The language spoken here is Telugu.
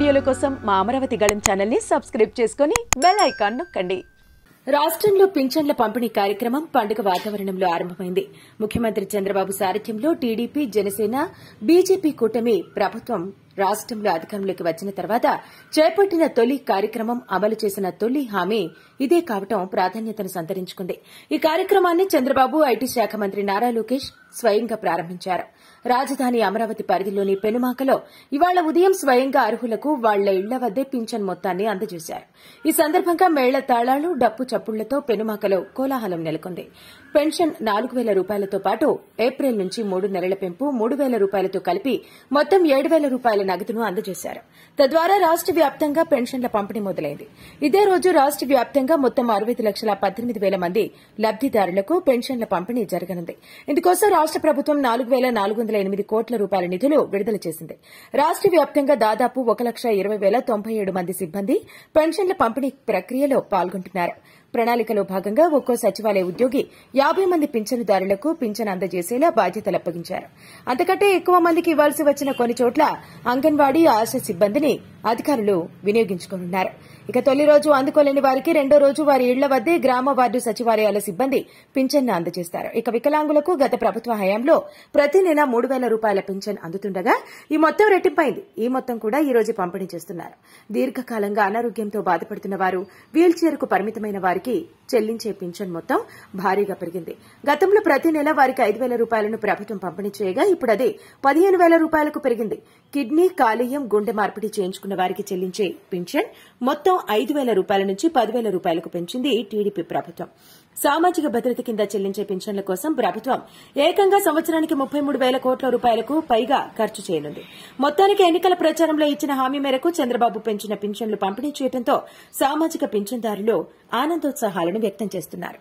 వీడియోల కోసం మా అమరావతి గళం ఛానల్ ని సబ్స్క్రైబ్ చేసుకుని బెల్ ఐకాన్ నొక్కండి. రాష్ట్రంలో పింఛన్ల పంపిణీ కార్యక్రమం పండుగ వాతావరణంలో ఆరంభమైంది. ముఖ్యమంత్రి చంద్రబాబు సారథ్యంలో టీడీపీ, జనసేన, బీజేపీ కూటమి ప్రభుత్వం రాష్ట్రంలో అధికారంలోకి వచ్చిన తర్వాత చేపట్టిన తొలి కార్యక్రమం, అమలు చేసిన తొలి హామీ ఇదే కావడం ప్రాధాన్యతను సంతరించుకుంది. ఈ కార్యక్రమాన్ని చంద్రబాబు, ఐటీ శాఖ మంత్రి నారా లోకేష్ స్వయంగా ప్రారంభించారు. రాజధాని అమరావతి పరిధిలోని పెనుమాకలో ఇవాళ ఉదయం స్వయంగా అర్హులకు వాళ్ల ఇళ్ల వద్దే పింఛన్ మొత్తాన్ని అందజేశారు. ఈ సందర్భంగా మేళ్ల తాళాలు, డప్పు చప్పుళ్లతో పెనుమాకలో కోలాహలం నెలకొంది. పెన్షన్ 4,000 రూపాయలతో పాటు ఏప్రిల్ నుంచి 3 నెలల పెంపు 3,000 రూపాయలతో కలిపి మొత్తం 7,000 రూపాయల నగదును అందజేశారు. తద్వారా రాష్ట వ్యాప్తంగా పెన్షన్ల పంపిణీ మొదలైంది. ఇదే రోజు రాష్ట వ్యాప్తంగా మొత్తం 65,18,000 మంది లబ్దిదారులకు పెన్షన్ల పంపిణీ జరగనుంది. ఇందుకోసం రాష్ట ప్రభుత్వం 4,408 కోట్ల రూపాయల నిధులు విడుదల చేసింది. రాష్ట వ్యాప్తంగా దాదాపు 1,20,097 మంది సిబ్బంది పెన్షన్ల పంపిణీ ప్రక్రియలో పాల్గొంటున్నారు. ప్రణాళికలో భాగంగా ఒక్కో సచివాలయ ఉద్యోగి 50 మంది పింఛనుదారులకు పింఛన్ అందజేసేలా బాధ్యతలు అప్పగించారు. అంతకంటే ఎక్కువ మందికి ఇవ్వాల్సి వచ్చిన కొన్ని చోట్ల అంగన్వాడీ, ఆశా సిబ్బందిని అధికారులు వినియోగించుకోనున్నారు. ఇక తొలి రోజు అందుకోలేని వారికి రెండో రోజు వారి ఇళ్ల వద్దే గ్రామ వార్డు సచివాలయాల సిబ్బంది పింఛన్ను అందజేస్తారు. ఇక వికలాంగులకు గత ప్రభుత్వ హయాంలో ప్రతి నెల 3,000 రూపాయల పింఛన్ అందుతుండగా ఈ మొత్తం రెట్టింపైంది. ఈ మొత్తం కూడా ఈ రోజు పంపిణీ చేస్తున్నారు. దీర్ఘకాలంగా అనారోగ్యంతో బాధపడుతున్న వారు, వీల్ చైర్కు పరిమితమైన వారికి చెల్లించే పింఛన్ మొత్తం భారీగా పెరిగింది. గతంలో ప్రతి నెల వారికి 5,000 రూపాయలను ప్రభుత్వం పంపిణీ చేయగా ఇప్పుడు అది 15,000 రూపాయలకు పెరిగింది. కిడ్నీ, కాలేయం, గుండె మార్పిడి చేయించుకున్న వారికి చెల్లించే పింఛన్ మొత్తం 5,000 రూపాయల నుంచి 10,000 రూపాయలకు పెంచింది టీడీపీ ప్రభుత్వం. సామాజిక భద్రత కింద చెల్లించే పింఛన్ల కోసం ప్రభుత్వం ఏకంగా సంవత్సరానికి 33,000 కోట్ల రూపాయలకు పైగా ఖర్చు చేయనుంది. మొత్తానికి ఎన్నికల ప్రచారంలో ఇచ్చిన హామీ మేరకు చంద్రబాబు పెంచిన పింఛన్లు పంపిణీ చేయడంతో సామాజిక పింఛన్దారులు ఆనందోత్సాహాలను వ్యక్తం చేస్తున్నారు.